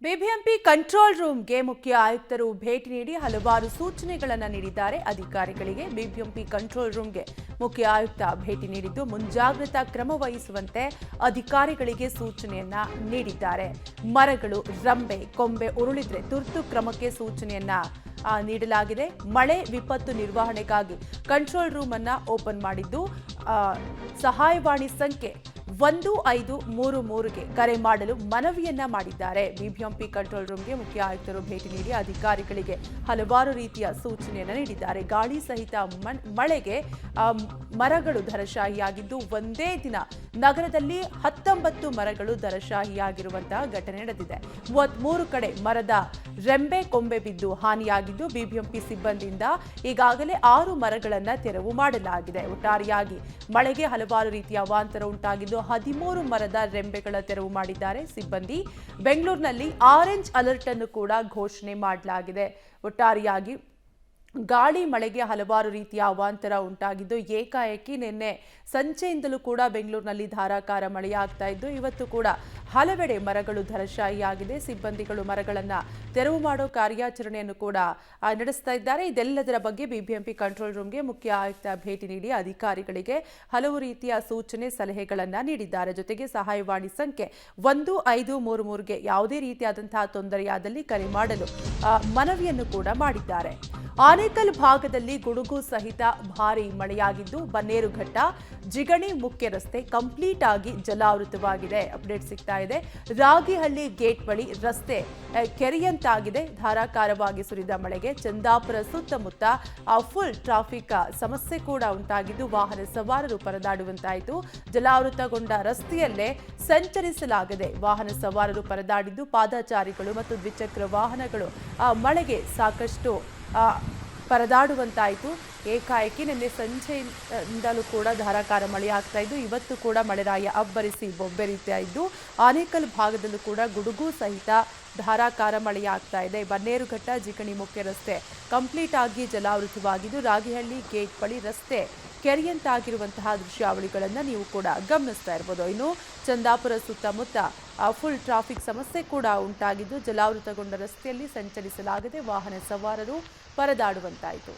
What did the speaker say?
BBMP control ರೂಮ್ಗೆ ಮುಖ್ಯ ಆಯುಕ್ತರು ಭೇಟಿ ನೀಡಿ ಹಲವಾರು ಸೂಚನೆಗಳನ್ನು ನೀಡಿದ್ದಾರೆ ಅಧಿಕಾರಿಗಳಿಗೆ. ಬಿಬಿಎಂಪಿ ಕಂಟ್ರೋಲ್ ರೂಮ್ಗೆ ಮುಖ್ಯ ಆಯುಕ್ತ ಭೇಟಿ ನೀಡಿದ್ದು ಮುಂಜಾಗ್ರತಾ ಕ್ರಮ ವಹಿಸುವಂತೆ ಅಧಿಕಾರಿಗಳಿಗೆ ಸೂಚನೆಯನ್ನ ನೀಡಿದ್ದಾರೆ. ಮರಗಳು, ರಂಬೆ, ಕೊಂಬೆ ಉರುಳಿದ್ರೆ ತುರ್ತು ಕ್ರಮಕ್ಕೆ ಸೂಚನೆಯನ್ನ ನೀಡಲಾಗಿದೆ. ಮಳೆ ವಿಪತ್ತು ನಿರ್ವಹಣೆಗಾಗಿ ಕಂಟ್ರೋಲ್ ರೂಮ್ ಅನ್ನ ಓಪನ್ ಮಾಡಿದ್ದು ಸಹಾಯವಾಣಿ ಸಂಖ್ಯೆ 1533ಗೆ ಕರೆ ಮಾಡಲು ಮನವಿಯನ್ನ ಮಾಡಿದ್ದಾರೆ. ಬಿಬಿಎಂಪಿ ಕಂಟ್ರೋಲ್ ರೂಮ್ಗೆ ಮುಖ್ಯ ಆಯುಕ್ತರು ಭೇಟಿ ನೀಡಿ ಅಧಿಕಾರಿಗಳಿಗೆ ಹಲವಾರು ರೀತಿಯ ಸೂಚನೆಯನ್ನು ನೀಡಿದ್ದಾರೆ. ಗಾಳಿ ಸಹಿತ ಮಳೆಗೆ ಮರಗಳು ಧರಶಾಹಿಯಾಗಿದ್ದು ಒಂದೇ ದಿನ ನಗರದಲ್ಲಿ 19 ಮರಗಳು ಧರಶಾಹಿಯಾಗಿರುವಂತಹ ಘಟನೆ ನಡೆದಿದೆ. 33 ಕಡೆ ಮರದ ರೆಂಬೆ ಕೊಂಬೆ ಬಿದ್ದು ಹಾನಿಯಾಗಿದ್ದು ಬಿಬಿಎಂಪಿ ಸಿಬ್ಬಂದಿಯಿಂದ ಈಗಾಗಲೇ 6 ಮರಗಳನ್ನು ತೆರವು ಮಾಡಲಾಗಿದೆ. ಒಟ್ಟಾರೆಯಾಗಿ ಮಳೆಗೆ ಹಲವಾರು ರೀತಿಯ ಅವಾಂತರ ಉಂಟಾಗಿದ್ದು 13 ಮರದ ರೆಂಬೆಗಳ ತೆರವು ಮಾಡಿದ್ದಾರೆ ಸಿಬ್ಬಂದಿ. ಬೆಂಗಳೂರಿನಲ್ಲಿ ಆರೆಂಜ್ ಅಲರ್ಟ್ ಅನ್ನು ಕೂಡ ಘೋಷಣೆ ಮಾಡಲಾಗಿದೆ. ಒಟ್ಟಾರೆಯಾಗಿ ಗಾಳಿ ಮಳೆಗೆ ಹಲವಾರು ರೀತಿಯ ಅವಾಂತರ ಉಂಟಾಗಿದ್ದು ಏಕಾಏಕಿ ನಿನ್ನೆ ಸಂಜೆಯಿಂದಲೂ ಕೂಡ ಬೆಂಗಳೂರಿನಲ್ಲಿ ಧಾರಾಕಾರ ಮಳೆಯಾಗ್ತಾ ಇದ್ದು ಇವತ್ತು ಕೂಡ ಹಲವೆಡೆ ಮರಗಳು ಧರಶಾಹಿಯಾಗಿದೆ. ಸಿಬ್ಬಂದಿಗಳು ಮರಗಳನ್ನು ತೆರವು ಮಾಡೋ ಕಾರ್ಯಾಚರಣೆಯನ್ನು ಕೂಡ ನಡೆಸ್ತಾ ಇದ್ದಾರೆ. ಇದೆಲ್ಲದರ ಬಗ್ಗೆ ಬಿಬಿಎಂಪಿ ಕಂಟ್ರೋಲ್ ರೂಮ್ಗೆ ಮುಖ್ಯ ಆಯುಕ್ತ ಭೇಟಿ ನೀಡಿ ಅಧಿಕಾರಿಗಳಿಗೆ ಹಲವು ರೀತಿಯ ಸೂಚನೆ ಸಲಹೆಗಳನ್ನು ನೀಡಿದ್ದಾರೆ. ಜೊತೆಗೆ ಸಹಾಯವಾಣಿ ಸಂಖ್ಯೆ 1533ಗೆ ಯಾವುದೇ ರೀತಿಯಾದಂತಹ ತೊಂದರೆಯಾದಲ್ಲಿ ಕರೆ ಮಾಡಲು ಮನವಿಯನ್ನು ಕೂಡ ಮಾಡಿದ್ದಾರೆ. ಆನೇಕಲ್ ಭಾಗದಲ್ಲಿ ಗುಡುಗು ಸಹಿತ ಭಾರೀ ಮಳೆಯಾಗಿದ್ದು ಬನ್ನೇರುಘಟ್ಟ ಜಿಗಣಿ ಮುಖ್ಯ ರಸ್ತೆ ಕಂಪ್ಲೀಟ್ ಆಗಿ ಜಲಾವೃತವಾಗಿದೆ. ಅಪ್ಡೇಟ್ ಸಿಗ್ತಾ ಇದೆ. ರಾಗಿಹಳ್ಳಿ ಗೇಟ್ ಬಳಿ ರಸ್ತೆ ಕೆರೆಯಂತಾಗಿದೆ. ಧಾರಾಕಾರವಾಗಿ ಸುರಿದ ಮಳೆಗೆ ಚಂದಾಪುರ ಸುತ್ತಮುತ್ತ ಫುಲ್ ಟ್ರಾಫಿಕ್ ಸಮಸ್ಯೆ ಕೂಡ ಉಂಟಾಗಿದ್ದು ವಾಹನ ಸವಾರರು ಪರದಾಡುವಂತಾಯಿತು. ಜಲಾವೃತಗೊಂಡ ರಸ್ತೆಯಲ್ಲೇ ಸಂಚರಿಸಲಾಗದೆ ವಾಹನ ಸವಾರರು ಪರದಾಡಿದ್ದು ಪಾದಚಾರಿಗಳು ಮತ್ತು ದ್ವಿಚಕ್ರ ವಾಹನಗಳು ಮಳೆಗೆ ಸಾಕಷ್ಟು ಪರದಾಡುವಂತಾಯಿತು. ಏಕಾಏಕಿ ನಿನ್ನೆ ಸಂಜೆಯಿಂದಲೂ ಕೂಡ ಧಾರಾಕಾರ ಮಳೆಯಾಗ್ತಾ ಇದ್ದು ಇವತ್ತು ಕೂಡ ಮಳೆರಾಯ ಅಬ್ಬರಿಸಿ ಬೊಬ್ಬೆರೀತಾ ಇದ್ದು ಆನೇಕಲ್ ಭಾಗದಲ್ಲೂ ಕೂಡ ಗುಡುಗು ಸಹಿತ ಧಾರಾಕಾರ ಮಳೆಯಾಗ್ತಾ ಇದೆ. ಬನ್ನೇರುಘಟ್ಟ ಜಿಗಣಿ ಮುಖ್ಯ ರಸ್ತೆ ಕಂಪ್ಲೀಟ್ ಆಗಿ ಜಲಾವೃತವಾಗಿದ್ದು ರಾಗಿಹಳ್ಳಿ ಗೇಟ್ ಬಳಿ ರಸ್ತೆ ಕೆರೆಯಂತಾಗಿರುವಂತಹ ದೃಶ್ಯಾವಳಿಗಳನ್ನು ನೀವು ಕೂಡ ಗಮನಿಸ್ತಾ ಇರ್ಬೋದು. ಇನ್ನು ಚಂದಾಪುರ ಸುತ್ತಮುತ್ತ ಫುಲ್ ಟ್ರಾಫಿಕ್ ಸಮಸ್ಯೆ ಕೂಡ ಉಂಟಾಗಿದ್ದು ಜಲಾವೃತಗೊಂಡ ರಸ್ತೆಯಲ್ಲಿ ಸಂಚರಿಸಲಾಗದೆ ವಾಹನ ಸವಾರರು ಪರದಾಡುವಂತಾಯಿತು.